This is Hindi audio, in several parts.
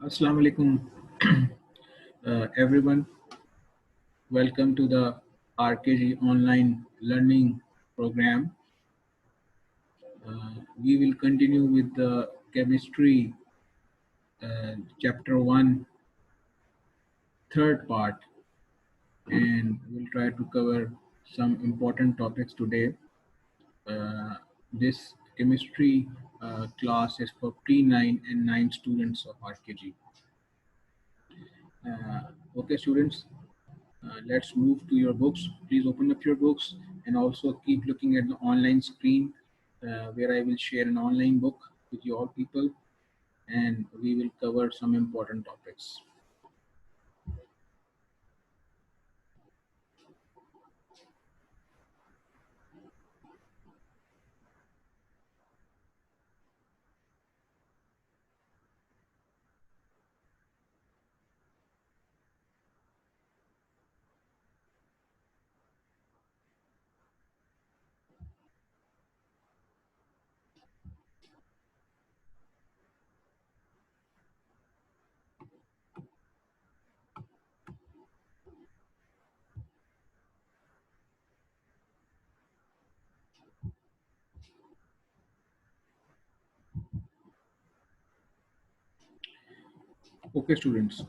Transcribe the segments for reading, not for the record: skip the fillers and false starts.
Assalamu alaikum, everyone. Welcome to the RKG online learning program. We will continue with the chemistry chapter 1, third part, and we'll try to cover some important topics today. This chemistry class is for pre-9 and 9 students of RKG. Okay, students, let's move to your books. Please open up your books and also keep looking at the online screen where I will share an online book with you all people, and we will cover some important topics. Okay, students,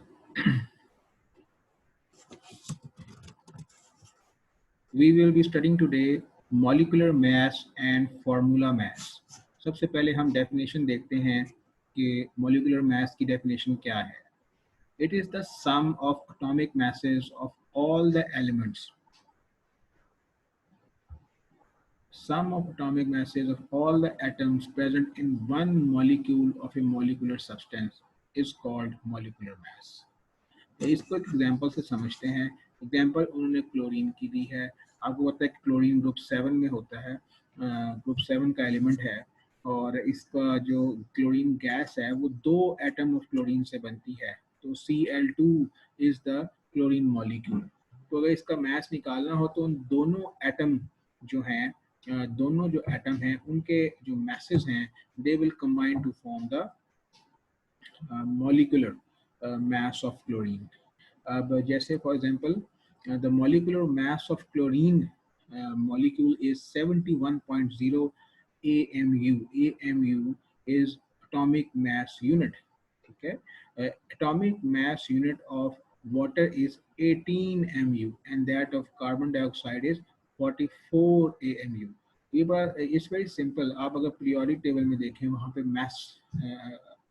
we will be studying today molecular mass and formula mass. सबसे पहले हम definition देखते हैं कि molecular mass की definition क्या है. It is the sum of atomic masses of all the elements. Sum of atomic masses of all the atoms present in one molecule of a molecular substance is called molecular mass. इसको एक एग्जांपल से समझते हैं. एग्जांपल उन्होंने क्लोरीन की दी है. आपको पता है कि क्लोरीन ग्रुप 7 में होता है. ग्रुप 7 का एलिमेंट है और इसका जो क्लोरीन गैस है वो 2 एटम ऑफ क्लोरीन से बनती है. तो Cl2 is the chlorine molecule. तो अगर इसका मैस निकालना हो तो उन दोनों एटम जो हैं, दोनों जो एटम हैं उनके जो मैसेज हैं they will combine to form the molecular mass of chlorine. अब जैसे for example the molecular mass of chlorine molecule is 71.0 AMU. AMU is atomic mass unit. ठीक है. Atomic mass unit of water is 18 MU and that of carbon dioxide is 44 AMU. ये बात इट्स वेरी सिंपल. आप अगर पीरियोडिक टेबल में देखें वहाँ पे मैस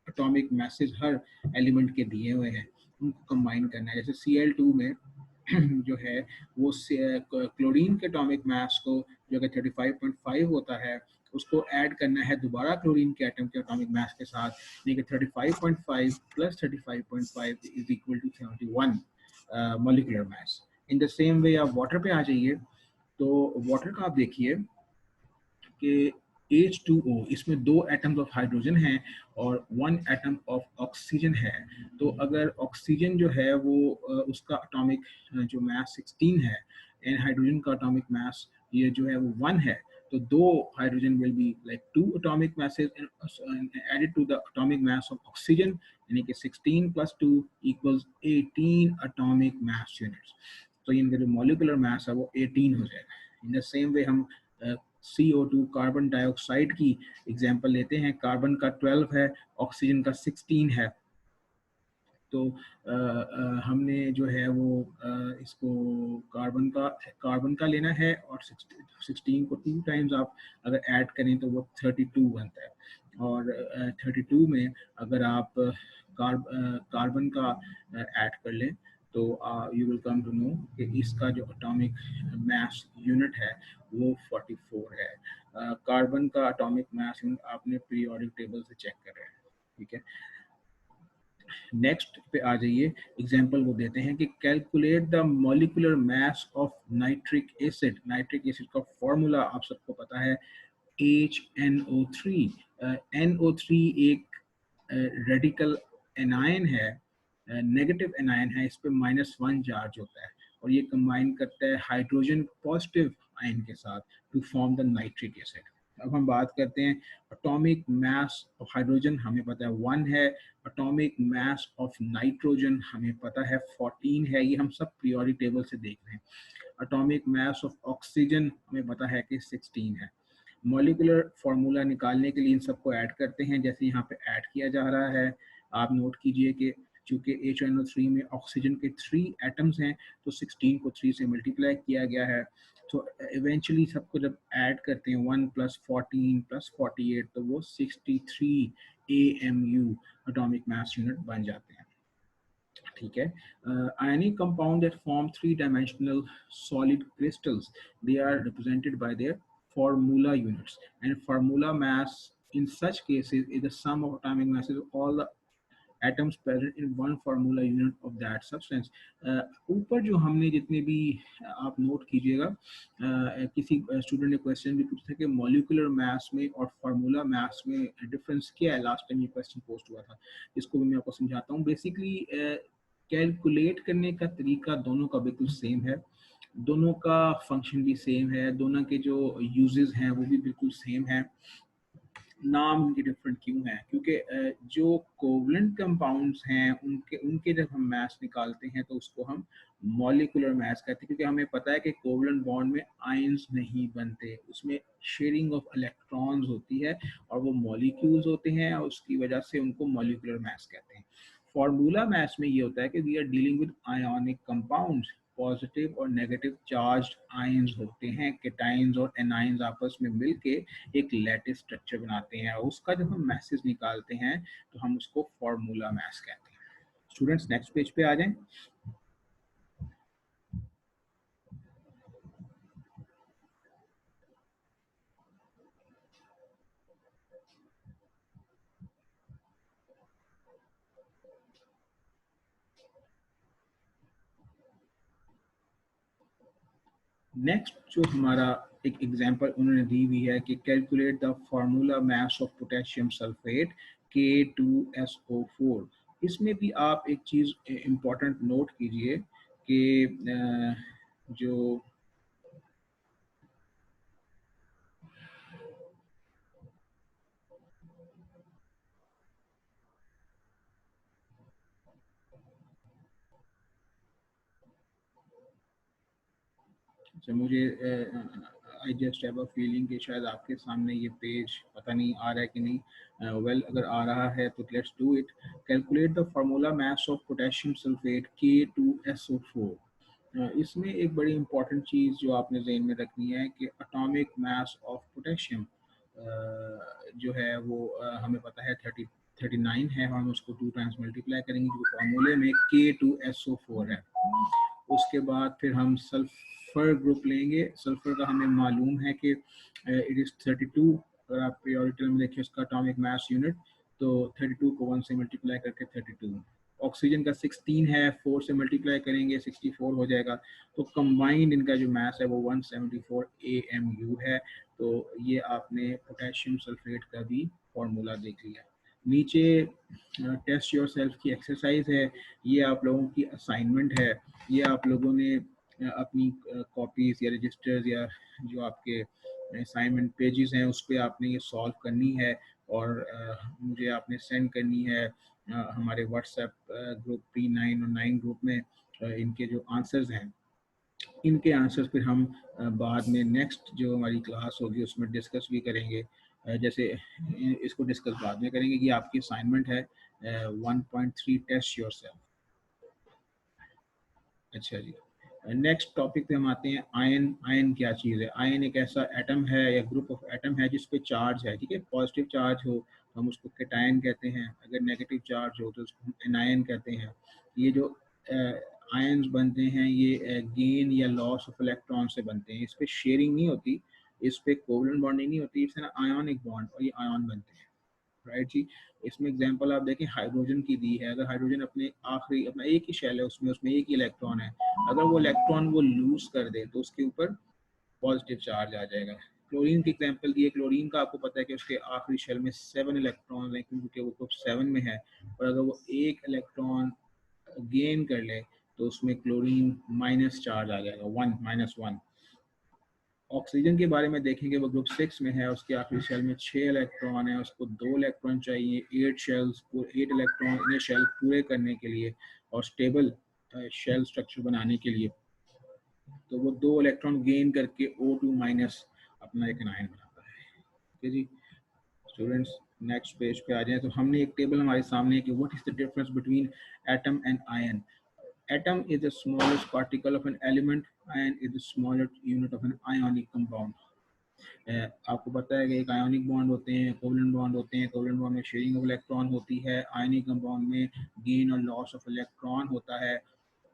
एटॉमिक मैसेज हर एलिमेंट के दिए हुए हैं, उनको कंबाइन करना है. जैसे Cl2 में जो है वो क्लोरीन के एटॉमिक मास को जो कि 35.5 होता है उसको ऐड करना है दोबारा क्लोरीन के एटम के एटॉमिक मास के साथ, यानी कि 35.5 plus 35.5 is equal to 71 molecular mass. In the same way आप वाटर पे आ जाइए. तो वाटर का आप देखिए कि H2O इसमें 2 एटम्स ऑफ हाइड्रोजन हैं और 1 एटम ऑफ ऑक्सीजन है. तो अगर ऑक्सीजन जो है वो उसका एटॉमिक जो मास 16 है एंड हाइड्रोजन का एटॉमिक मास ये जो है वो 1 है, तो 2 hydrogen will be like 2 atomic masses added to the atomic mass of oxygen, यानी कि 16 plus 2 equals 18 atomic mass units. तो इनका जो मॉलिक्यूलर मास है वो 18 हो जाएगा. इन द सेम वे हम CO2 कार्बन डाइऑक्साइड की एग्जांपल लेते हैं. कार्बन का 12 है, ऑक्सीजन का 16 है. तो हमने जो है वो इसको कार्बन का लेना है और 16 को 2 टाइम्स आप अगर ऐड करें तो वो 32 बनता है. और 32 में अगर आप कार्बन का ऐड कर लें तो you will come to know कि इसका जो एटॉमिक मास यूनिट है वो 44 है. कार्बन का एटॉमिक मास यूनिट आपने पीरियोडिक टेबल से चेक कर रहे हैं. ठीक है. नेक्स्ट पे आ जाइए. एग्जांपल वो देते हैं कि calculate the molecular mass of nitric acid. Nitric acid का फॉर्मूला आप सबको पता है HNO3. NO3 एक रेडिकल एनायन है, नेगेटिव एनायन है. इस पे -1 चार्ज होता है और ये कंबाइन करता है हाइड्रोजन पॉजिटिव आयन के साथ to form the nitric acid. अब हम बात करते हैं एटॉमिक मास ऑफ हाइड्रोजन, हमें पता है 1 है। एटॉमिक मास ऑफ नाइट्रोजन हमें पता है 14 है, ये हम सब पीरियोडिक टेबल से देख रहे हैं। एटॉमिक मास ऑफ ऑक्सीजन हमें पता है कि 16 है। मॉलिक्यूलर फार्मूला निकालने के लिए इन सबको ऐड करते हैं, जैसे यहाँ पे ऐड किया जा रहा है। आप नोट कीजिए कि चूंकि HNO3 में ऑक्सीजन के 3 एटम्स हैं, तो 16 को 3 से मल्टीप्लाई किया गया है। तो इवेंचुअली सबको जब ऐड करते हैं 1 + 14 + 48, तो वो 63 AMU एटॉमिक मास यूनिट बन जाते हैं। ठीक है। Ionic compound that form three-dimensional solid crystals, they are represented by their formula units, and formula mass in such cases is the sum of atomic masses of all the atoms present in one formula unit of that substance. ऊपर जो हमने जितने भी आप नोट कीजिएगा, किसी स्टूडेंट ने क्वेश्चन भी पूछा था कि मॉलिक्यूलर मास में और फार्मूला मास में डिफरेंस क्या है। लास्ट टाइम ये क्वेश्चन पोस्ट हुआ था, इसको भी मैं आपको समझाता हूँ। बेसिकली कैलकुलेट करने का तरीका दोनों का बिल्कुल सेम है, दोनों का फंक्शन भी सेम है, दोनों के जो यूजेस हैं वो भी बिल्कुल सेम है। नाम उनके डिफरेंट क्यों है? क्योंकि जो कोवलेंट कंपाउंड्स हैं उनके उनके जब हम मास निकालते हैं तो उसको हम मॉलिक्यूलर मास कहते हैं, क्योंकि हमें पता है कि कोवलेंट बॉन्ड में आयंस नहीं बनते, उसमें शेयरिंग ऑफ इलेक्ट्रॉन्स होती है और वो मॉलिक्यूल्स होते हैं, और उसकी वजह से उनको मॉलिक्यूलर मास कहते हैं। फॉर्मूला मास में ये होता है कि we are dealing with ionic compounds, positive और नेगेटिव चार्ज आयंस होते हैं, केटाइंस और एनाइंस आपस में मिलके एक लैटिस स्ट्रक्चर बनाते हैं, और उसका जब हम मैसेज निकालते हैं तो हम उसको फॉर्मूला मैस कहते हैं। स्टूडेंट्स नेक्स्ट पेज पे आ जाएं। नेक्स्ट जो हमारा एक एग्जांपल उन्होंने दी हुई है कि calculate the formula mass of potassium sulphate K2SO4। इसमें भी आप एक चीज इंपॉर्टेंट नोट कीजिए कि जो अच्छा, मुझे I just have a feeling कि शायद आपके सामने ये पेज पता नहीं आ रहा है कि नहीं। वेल अगर आ रहा है तो let's do it. Calculate the formula mass of potassium sulphate K2SO4। इसमें एक बड़ी इंपॉर्टेंट चीज़ जो आपने जहन में रखनी है कि एटॉमिक मास ऑफ पोटेशियम जो है वो हमें पता है 39 है, हम उसको 2 टाइम्स मल्टीप्लाई करेंगे जो फार्मूले में K2SO4 है। उसके बाद फिर हम सल्फर ग्रुप लेंगे। सल्फर का हमें मालूम है कि इट इज़ 32। अगर आप पीरियोडिक में देखिए उसका एटॉमिक मास यूनिट, तो 32 को 1 से मल्टीप्लाई करके 32। ऑक्सीजन का 16 है, 4 से मल्टीप्लाई करेंगे 64 हो जाएगा। तो कंबाइंड इनका जो मास है वो 174 AMU है। तो ये आपने पोटेशियम सल्फेट का भी फॉर्मूला देख लिया। नीचे टेस्ट योर सेल्फ की एक्सरसाइज है, ये आप लोगों की असाइनमेंट है। ये आप लोगों ने अपनी कॉपीज या रजिस्टर्स या जो आपके असाइनमेंट पेजेस हैं उस पर आपने ये सॉल्व करनी है, और मुझे आपने सेंड करनी है हमारे व्हाट्सएप ग्रुप P9 और 9 ग्रुप में। इनके जो आंसर्स हैं, इनके आंसर्स फिर हम बाद में नेक्स्ट जो हमारी क्लास होगी उसमें डिस्कस भी करेंगे। जैसे इसको डिस्कस बाद में करेंगे। ये आपकी असाइनमेंट है 1.3 टेस्ट योरसेल्फ। अच्छा जी, नेक्स्ट टॉपिक पे हम आते हैं। आयन। आयन क्या चीज़ है? आयन एक ऐसा एटम है या ग्रुप ऑफ एटम है जिस पे चार्ज है। ठीक है, पॉजिटिव चार्ज हो तो हम उसको कैटायन कहते हैं, अगर नेगेटिव चार्ज हो तो उसको हम एनायन कहते हैं। ये जो आयन्स बनते हैं ये गेन या लॉस ऑफ इलेक्ट्रॉन से बनते हैं। इस पे शेयरिंग नहीं होती, इस पे कोवलेंट बॉन्डिंग नहीं होती, इस आयोनिक बॉन्ड, और ये आयन बनते हैं। राइट जी। इसमें एग्जांपल आप देखें, हाइड्रोजन की दी है। अगर हाइड्रोजन अपने आखिरी अपना एक ही शेल है, उसमें उसमें एक ही इलेक्ट्रॉन है, अगर वो इलेक्ट्रॉन वो लूज कर दे तो उसके ऊपर पॉजिटिव चार्ज आ जाएगा। क्लोरीन की एग्जांपल दी है। क्लोरीन का आपको पता है कि उसके आखिरी शेल में 7 इलेक्ट्रॉन है, क्योंकि वो ग्रुप 7 में है, और अगर वो एक इलेक्ट्रॉन गेन कर ले तो उसमें क्लोरीन माइनस चार्ज आ जाएगा, 1 -1। ऑक्सीजन के बारे में देखेंगे, वो ग्रुप 6 में है, उसके आखिरी शेल में 6 इलेक्ट्रॉन है, उसको 2 इलेक्ट्रॉन चाहिए 8 शेल्स, 8 इलेक्ट्रॉन इन्हें शेल पूरे करने के लिए और स्टेबल शेल स्ट्रक्चर बनाने के लिए। तो वो 2 इलेक्ट्रॉन गेन करके O2 माइनस अपना एक आयन बनाता है। ठीक है जी स्टूडेंट्स, नेक्स्ट पेज पे आ जाए। तो हमने एक टेबल हमारे सामने है कि what is the difference between atom and ion. Atom is the smallest particle of an element. Ion is the smallest unit of an ionic compound. आपको पता है कि एक आयोनिक बॉन्ड होते हैं, कोवलेंट बॉन्ड होते हैं, कोवलेंट बॉन्ड में शेयरिंग ऑफ इलेक्ट्रॉन होती है, आयनिक कंपाउंड में गेन और लॉस ऑफ इलेक्ट्रॉन होता है।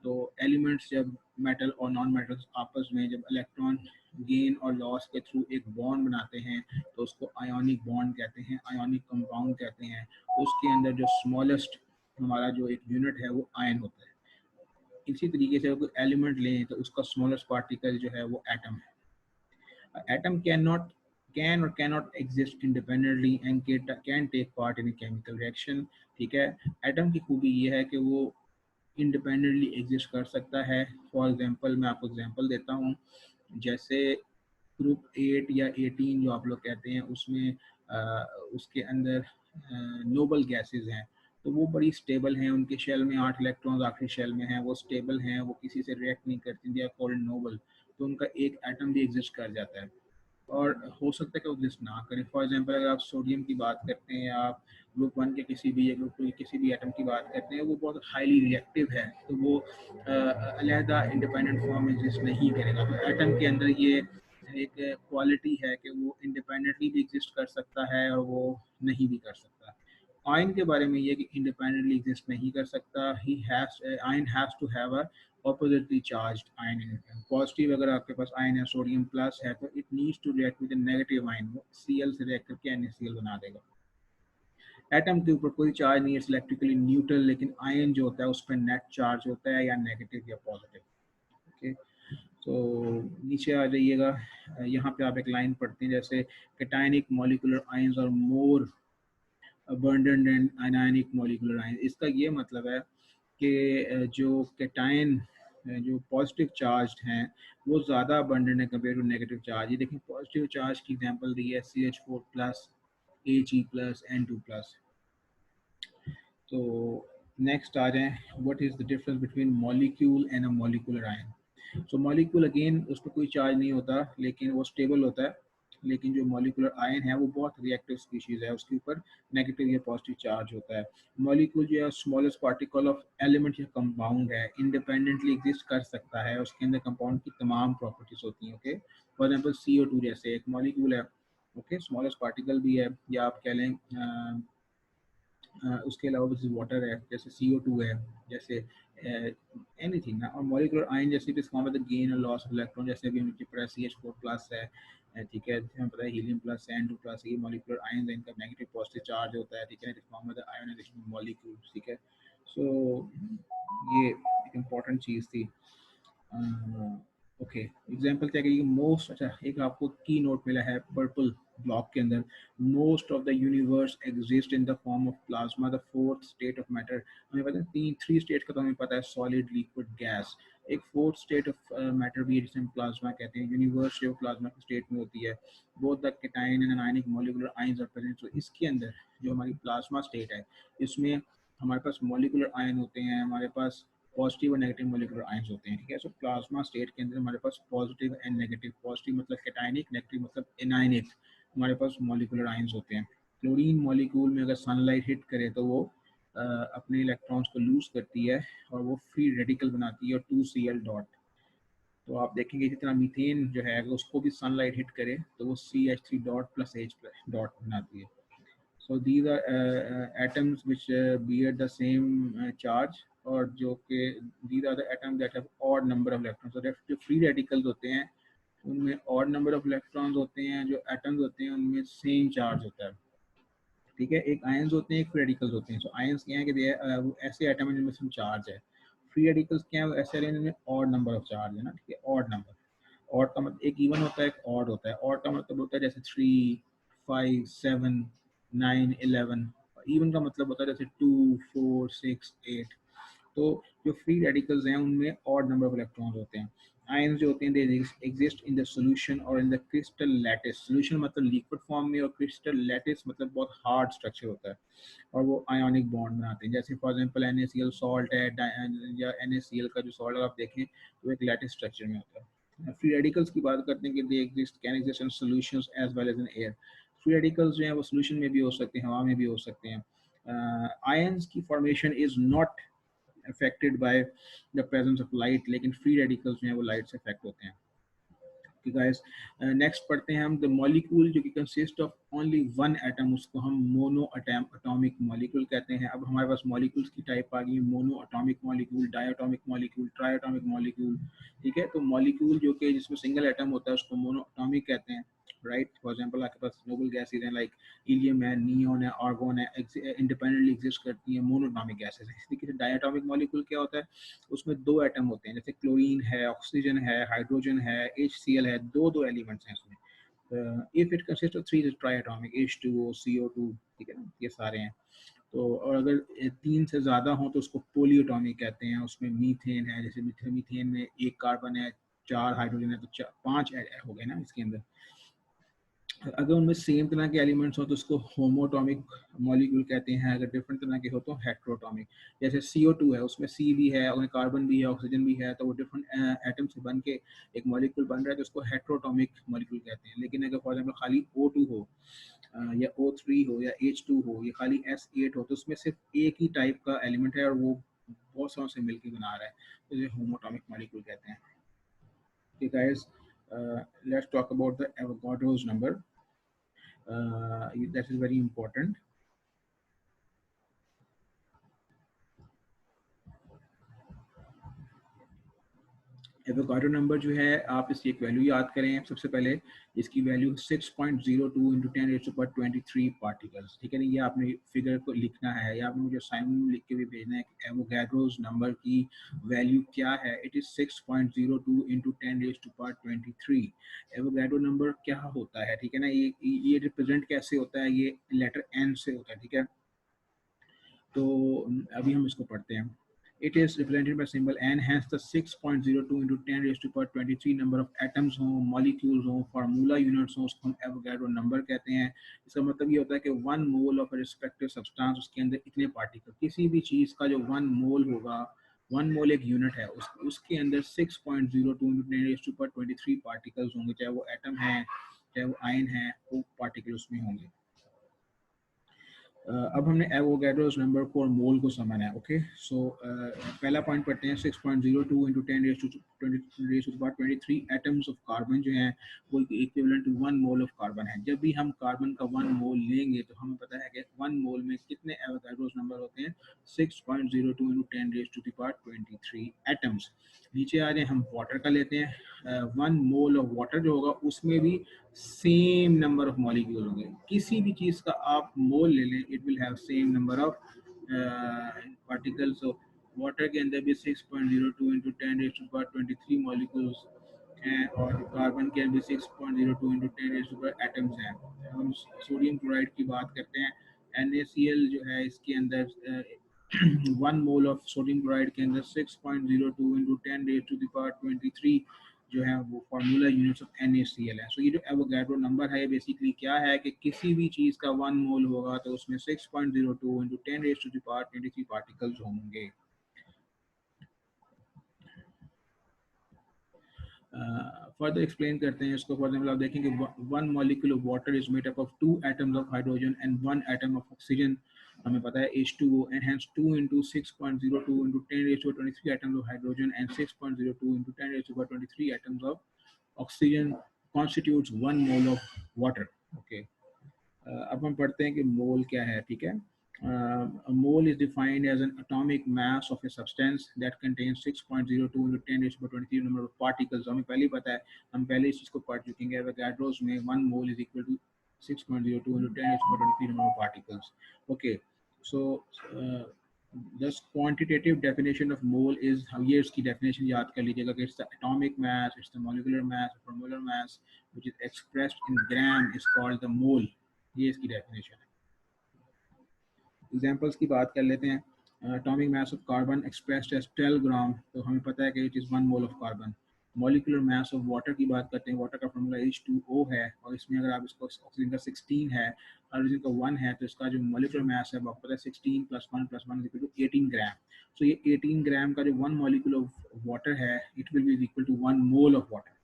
तो एलिमेंट्स जब मेटल और नॉन मेटल्स आपस में जब इलेक्ट्रॉन गेन और लॉस के थ्रू एक बॉन्ड बनाते हैं तो उसको आयोनिक बॉन्ड कहते हैं, आयोनिक कंपाउंड कहते हैं। उसके अंदर जो स्मॉलेस्ट हमारा जो एक यूनिट है वो आयन होता है। इसी तरीके से कोई एलिमेंट लें तो उसका स्मॉलेस्ट पार्टिकल जो है वो एटम है। Atom cannot can or cannot exist independently and can take part in a chemical reaction। ठीक है, एटम की खूबी ये है कि वो इंडिपेंडेंटली एग्जिस्ट कर सकता है। फॉर एग्जांपल मैं आपको एग्जांपल देता हूँ, जैसे ग्रुप 8 या 18 जो आप लोग कहते हैं उसमें उसके अंदर नोबल गैसेस हैं, तो वो बड़ी स्टेबल हैं, उनके शेल में 8 इलेक्ट्रॉन्स आखिरी शेल में हैं, वो स्टेबल हैं, वो किसी से रिएक्ट नहीं करती, दे आर कॉल्ड नोबल। तो उनका एक एटम भी एग्जिस्ट कर जाता है और हो सकता है कि वो एग्जिस्ट ना करें। फॉर एग्जांपल अगर आप सोडियम की बात करते हैं या आप ग्रुप 1 के किसी भी या ग्रुप 2 के किसी भी एटम की बात करते हैं, वो बहुत हाईली रिएक्टिव है, तो वो अलहदा इंडिपेंडेंट फॉर्म में एग्जिस्ट नहीं करेगा। तो एटम के अंदर ये एक क्वालिटी है कि वो इंडिपेंडेंटली भी एग्जिस्ट कर सकता है और वो नहीं भी कर सकता। आयन के बारे में ये कि इंडिपेंडेंटली एग्जिस्ट नहीं कर सकता। He has ion has to have a oppositely charged ion in it. Positive अगर आपके पास आयन है, सोडियम प्लस है, तो it needs to react with negative ion, वो Cl से रिएक्ट करके NaCl बना देगा। एटम के ऊपर कोई चार्ज नहीं है, इलेक्ट्रिकली न्यूट्रल, लेकिन आयन जो होता है उस पर नेट चार्ज होता है या नेगेटिव या पॉजिटिव। ओके, तो नीचे आ जाइएगा, यहाँ पे आप एक लाइन पढ़ते हैं जैसे cationic molecular ions are more abundant and anionic molecular ions। इसका ये मतलब है कि जो कैटायन जो पॉजिटिव चार्ज हैं वो ज़्यादा अबंडेंट है कंपेयर टू नेगेटिव चार्ज। ये देखिए पॉजिटिव चार्ज की एग्जांपल दी है CH4 plus, Ag plus, N2 plus. तो नेक्स्ट आ जाएं, what is the difference between molecule and a molecular ion. So molecule again उस पर कोई चार्ज नहीं होता लेकिन वो स्टेबल होता है, लेकिन जो मॉलिक्यूलर आयन है वो बहुत रिएक्टिव स्पीशीज है, उसके ऊपर नेगेटिव या पॉजिटिव चार्ज होता है। मॉलिक्यूल जो है स्मॉलेस्ट पार्टिकल ऑफ एलिमेंट या कंपाउंड है, इंडिपेंडेंटली एग्जिस्ट कर सकता है, उसके अंदर कंपाउंड की तमाम प्रॉपर्टीज होती हैं। ओके, फॉर एग्जांपल CO2 जैसे एक मॉलिक्यूल है, ओके, स्मॉलेस्ट पार्टिकल भी है, या आप कह लें उसके अलावा जैसे वाटर है, जैसे CO2 है, जैसे एनीथिंग ना। और मॉलिक्यूलर आयन जैसे भी फॉर्म है गेन और लॉस ऑफ इलेक्ट्रॉन, जैसे भी नीचे पड़ा CH4 प्लस है, ठीक है, हमें पता है हीलियम प्लस है, N2 प्लस, ये मॉलिक्यूलर आयन है, इनका नेगेटिव पॉजिटिव चार्ज होता है, ठीक है, फॉर्म है आयोनाइजेशन मॉलिक्यूल। ठीक है, सो ये एक इम्पॉर्टेंट चीज़ थी। ओके, एग्जांपल क्या करिए, मोस्ट, अच्छा एक आपको की नोट मिला है पर्पल ब्लॉक के अंदर, most of the universe exist in the form of plasma, the fourth state of matter. हमें पता है थ्री स्टेट का तो हमें पता है, सॉलिड, लिक्विड, गैस। एक फोर्थ स्टेट ऑफ मैटर भी है जिसे हम प्लाज्मा कहते हैं। यूनिवर्स जो प्लाज्मा की स्टेट में होती है, both the cation and ionic molecular ions are present. तो इसके अंदर जो हमारी प्लाज्मा स्टेट है, इसमें हमारे पास मॉलिक्यूलर आयन होते हैं, हमारे पास पॉजिटिव और नेगेटिव मॉलिक्यूलर आयंस होते हैं। ठीक है, सो प्लाज्मा स्टेट के अंदर हमारे पास पॉजिटिव एंड नेगेटिव, पॉजिटिव मतलब कैटायनिक, नेगेटिव मतलब एनायनिक, हमारे पास मॉलिक्यूलर आयंस होते हैं। क्लोरीन मॉलिक्यूल में अगर सनलाइट हिट करे तो वो अपने इलेक्ट्रॉन्स को लूज करती है और वो फ्री रेडिकल बनाती है, और 2Cl डॉट। तो आप देखेंगे जितना मीथेन जो है अगर उसको भी सनलाइट हिट करे तो वो CH3 dot plus H dot बनाती है। So these are atoms which bear the same charge, और जो कि these are the atoms that have odd number of electrons। So जो free radicals होते हैं उनमें odd number of electrons होते हैं, जो atoms होते हैं उनमें same charge होता है। ठीक है, एक आयंस होते हैं, एक फ्री रेडिकल्स होते हैं। सो आयंस क्या है कि वो ऐसे एटम हैं जिनमें सिर्फ चार्ज है। फ्री रेडिकल्स क्या है, वो ऐसे हैं जिनमें ऑड नंबर ऑफ चार्ज है ना। ठीक है, ऑड नंबर, ऑड का मतलब एक इवन होता है, एक ऑड होता है। ऑड का मतलब होता है जैसे 3, 5, 7, 9, 11। इवन का मतलब होता है जैसे 2, 4, 6, 8। तो जो फ्री रेडिकल्स हैं उनमें ऑड नंबर ऑफ इलेक्ट्रॉन्स होते हैं। आयंस जो होते हैं they exist in the solution और in the crystal lattice. Solution मतलब लिक्विड फॉर्म में, और क्रिस्टल लैटिस मतलब बहुत हार्ड स्ट्रक्चर होता है, और वो आयोनिक बॉन्ड बनाते हैं। जैसे फॉर एग्जांपल NaCl सॉल्ट है, या NaCl का जो सॉल्ट आप देखें तो एक लैटिस स्ट्रक्चर में होता है। फ्री रेडिकल्स की बात करते हैं कि they exist can exist in solutions as well as in air. Free radicals जो हैं वो सॉल्यूशन में भी हो सकते हैं, हवा में भी हो सकते हैं। आयंस की formation is not affected by the presence of light, लेकिन फ्री रेडिकल्स जो हैं वो लाइट से अफेक्ट होते हैं। गाइस नेक्स्ट पढ़ते हैं हम द मॉलिक्यूल जो कि consist of only one atom, उसको हम मोनो एटॉमिक मॉलिक्यूल कहते हैं। अब हमारे पास मॉलिक्यूल्स की टाइप आ गई, mono atomic molecule, diatomic molecule, triatomic molecule. ठीक है, तो मॉलिक्यूल जो कि जिसमें सिंगल एटम होता है उसको मोनो एटॉमिक कहते हैं, राइट। फॉर एग्जांपल आपके पास नोबल गैसेज हैं लाइक हीलियम है, नियॉन है, आर्गोन है, इंडिपेंडेंटली एग्जिस्ट करती हैं, मोनो एटॉमिक गैसेज हैं। इसी तरीके से डायटोमिक मॉलिक्यूल क्या होता है, उसमें दो एटम होते हैं, जैसे क्लोरीन है, ऑक्सीजन है, हाइड्रोजन है, HCl है, दो दो एलिमेंट्स हैं इसमें। If it consist of three triatomic, H2O, CO2, ठीक है ना, ये सारे हैं। तो और अगर तीन से ज़्यादा हो तो उसको पोलीएटॉमिक कहते हैं। उसमें मीथेन है, जैसे मीथेन में एक कार्बन है, चार हाइड्रोजन है, तो पांच हो गए ना इसके अंदर। अगर उनमें सेम तरह के एलिमेंट्स हो तो उसको होमोटॉमिक मॉलिक्यूल कहते हैं, अगर डिफरेंट तरह के हो तो हेट्रोटॉमिक। जैसे CO2 है, उसमें C भी है और कार्बन भी है, ऑक्सीजन भी है, तो वो डिफरेंट एटम से बन के एक मॉलिक्यूल बन रहा है, तो उसको हेट्रोटॉमिक मॉलिक्यूल कहते हैं। लेकिन अगर फॉर एग्जाम्पल खाली O2 हो, या O3 हो, या H2 हो, या खाली S8 हो, तो उसमें सिर्फ एक ही टाइप का एलिमेंट है और वो बहुत सारों से मिलकर बना रहा है, तो ये होमोटॉमिक मॉलिक्यूल कहते हैं। Okay guys, let's talk about the Avogadro's number. That is very important. Avogadro number जो है, आप इसकी एक वैल्यू याद करें सबसे पहले। इसकी वैल्यू 6.02 इंटू 10⁻23 पार्टिकल्स, ठीक है ना। ये आपने फिगर को लिखना है, या आपने मुझे असाइनमेंट में लिख के भी भेजना है कि एवोगाड्रोस नंबर की वैल्यू क्या है। It is 6.02 into 10⁻23। Avogadro number क्या होता है, ठीक है ना। ये रिप्रेजेंट कैसे होता है, ये लेटर N से होता है, ठीक है। तो अभी हम इसको पढ़ते हैं। It is represented by symbol N, hence the 6.02 into 10 raised to power 23 number of atoms हो, molecules हो, formula units हो, उसको हम Avogadro number कहते हैं। इसका मतलब ये होता है कि 1 मोल ऑफ रिस्पेक्टिव सब्सटेंस, उसके अंदर इतने पार्टिकल, किसी भी चीज़ का जो 1 मोल होगा, 1 मोल एक यूनिट है, उसके अंदर 6.02 into 10 raised to power 23 particles होंगे, चाहे वो एटम है, चाहे वो आयन है, वो पार्टिकल उसमें होंगे। अब हमने एवोगाड्रोस नंबर को और मोल को समझना है। ओके, सो पहला पॉइंट पढ़ते हैं। 6.02 इंटू 10⁻23 एटम्स ऑफ कार्बन जो हैं वो equivalent to 1 mole of carbon है। जब भी हम कार्बन का 1 मोल लेंगे तो हमें पता है कि 1 मोल में कितने एवोगाड्रोस नंबर होते हैं, 6.02 इंटू 10⁻23 एटम्स। नीचे आ जाए, हम वाटर का लेते हैं। 1 मोल ऑफ वाटर जो होगा उसमें भी सेम नंबर ऑफ मॉलिक्यूल होंगे। किसी भी चीज़ का आप मोल ले लें, it will have same number of particles. Water के अंदर भी 6.02 इंटू 10⁻23 मॉलिक्यूल्स हैं, और कार्बन के अंदर 6.02 इंटू 10⁻, एटम्स हैं। हम सोडियम क्लोराइड की बात करते हैं, NaCl जो है इसके अंदर 1 मोल ऑफ सोडियम क्लोराइड के अंदर 6.02 इंटू 10⁻23 जो है वो फार्मूला यूनिट्स ऑफ NaCl है। सो ये जो एवोगाड्रो नंबर है, बेसिकली क्या है कि किसी भी चीज़ का 1 मोल होगा तो उसमें 6.02 इंटू 10⁻23 पार्टिकल्स होंगे। फर्दर एक्सप्लेन करते हैं इसको। फॉर एग्जाम्पल आप देखेंगे 1 molecule of water is made up of 2 atoms of hydrogen and 1 atom of oxygen. हमें पता है H2O, and hence 2 into 6.02 into 10⁻23 atoms of hydrogen and 6.02 into 10⁻23 atoms of oxygen constitutes 1 mole of water. Okay. अब हम पढ़ते हैं कि मोल क्या है, ठीक है। A mole is defined as an atomic mass of a substance that contains 6.02 into 10⁻23 number of particles. हमें पहले ही पता है, हम पहले इस चीज़ को पढ़ चुके हैं। एवोगाड्रोस में 1 mole is equal to 6.02 into 10⁻23 number of particles. Okay, so the quantitative definition of mole is, ये इसकी definition याद कर लीजिएगा कि it's the atomic mass, it's the molecular mass, formular mass which is expressed in gram is called the mole. ये इसकी डेफिनेशन है। एग्जांपल्स की बात कर लेते हैं। Atomic mass of carbon expressed as 12 gram, तो हमें पता है कि it is 1 mole of carbon. Molecular mass of water की बात करते हैं, वाटर का फॉर्मूला H2O है, और इसमें अगर आप इसको ऑक्सीजन का 16 है, हाइड्रोजन का 1 है, तो इसका जो मॉलिकुलर मास है वो आपको पता है 16 + 1 + 1 इक्वल टू 18 ग्राम। सो ये 18 ग्राम का जो 1 मॉलिक्यूल ऑफ वाटर है, it will be equal to 1 mole of water.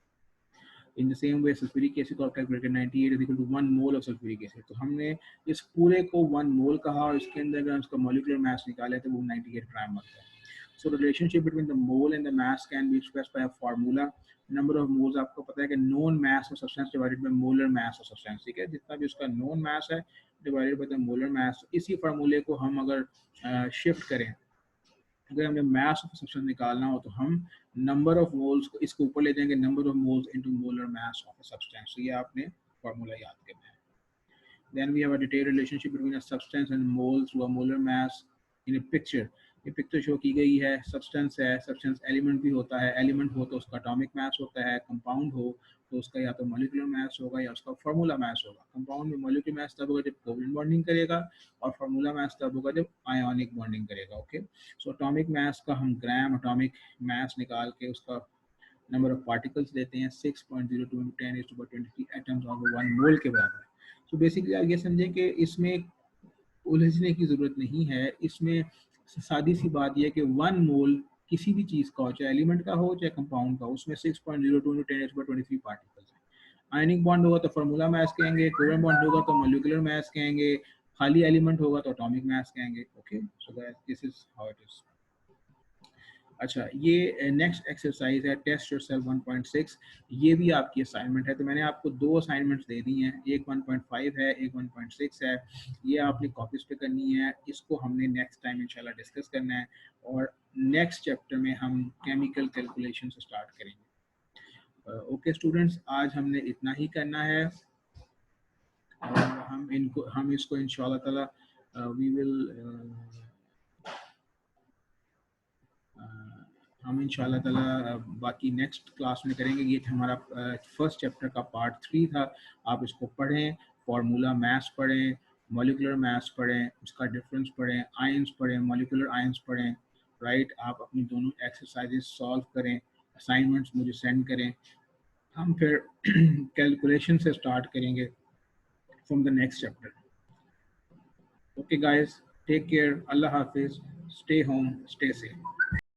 In the same way sulphuric acid को calculated 98 is equal to 1 mole of sulphuric acid. तो हमने इस पूरे को 1 मोल कहा, और इसके अंदर अगर उसका मॉलिक्यूलर मास निकाले तो वो 98 ग्राम बनता है। So the relationship between the mole and the mass can be expressed by a formula. Number of moles आपको पता है कि known mass of substance divided by molar mass of substance, ठीक है, जितना भी उसका known mass है divided by the molar mass। इसी फार्मूले को हम अगर शिफ्ट करें, अगर हमें मास ऑफ सब्सटेंस निकालना हो तो हम नंबर ऑफ मोल्स को इसके ऊपर ले जाएंगे, number of moles into molar mass of a substance. तो ये आपने फार्मूला याद करना है। Then we have a detailed relationship between a substance and mole through a molar mass in a picture। ये पिक्चर शो की गई है, सब्सटेंस है, सब्सटेंस एलिमेंट भी होता है, एलिमेंट हो तो उसका एटॉमिक मास होता है, कंपाउंड हो तो उसका या तो मॉलिक्यूलर मास होगा या उसका फार्मूला मास होगा। कंपाउंड में मॉलिक्यूलर मास तब होगा जब कोवलेंट बॉन्डिंग करेगा, और फार्मूला मास तब होगा जब आयोनिक बॉन्डिंग करेगा। ओके, सो एटॉमिक मास का हम ग्राम एटॉमिक मास निकाल के उसका नंबर ऑफ पार्टिकल्स लेते हैं 6.02 × 10⁻23 एटम्स ऑफ 1 मोल के बराबर। तो बेसिकली आप ये समझें कि इसमें उलझने की जरूरत नहीं है। इसमें सादी सी बात यह है कि 1 मोल किसी भी चीज का हो, चाहे एलिमेंट का हो चाहे कंपाउंड का, उसमें 6.02 × 10⁻23 पार्टिकल्स हैं। आयनिक बॉन्ड होगा तो फार्मूला मास कहेंगे, कोवेलेंट बॉन्ड होगा तो मॉलिक्यूलर मास कहेंगे, खाली एलिमेंट होगा तो एटॉमिक मास कहेंगे। Okay, so this is how it is. अच्छा, ये नेक्स्ट एक्सरसाइज है टेस्ट योरसेल्फ 1.6। ये भी आपकी असाइनमेंट है। तो मैंने आपको 2 असाइनमेंट्स दे दी हैं, एक 1.5 है, एक 1.6 है। ये आपने कॉपीज पे करनी है। इसको हमने नेक्स्ट टाइम इंशाल्लाह डिस्कस करना है, और नेक्स्ट चैप्टर में हम केमिकल कैलकुलेशन से स्टार्ट करेंगे। ओके स्टूडेंट्स, आज हमने इतना ही करना है, और हम इसको इंशाल्लाह ताला वी विल हम इंशाल्लाह ताला बाकी नेक्स्ट क्लास में करेंगे। ये हमारा फर्स्ट चैप्टर का पार्ट 3 था। आप इसको पढ़ें, फार्मूला मास पढ़ें, मॉलिक्यूलर मास पढ़ें, उसका डिफरेंस पढ़ें, आयंस पढ़ें, मॉलिक्यूलर आयंस पढ़ें, राइट। आप अपनी दोनों एक्सरसाइजेस सॉल्व करें, असाइनमेंट्स मुझे सेंड करें। हम फिर कैलकुलेशन से स्टार्ट करेंगे from the next chapter. Okay guys, take care, अल्लाह हाफिज, स्टे होम, स्टे सेफ।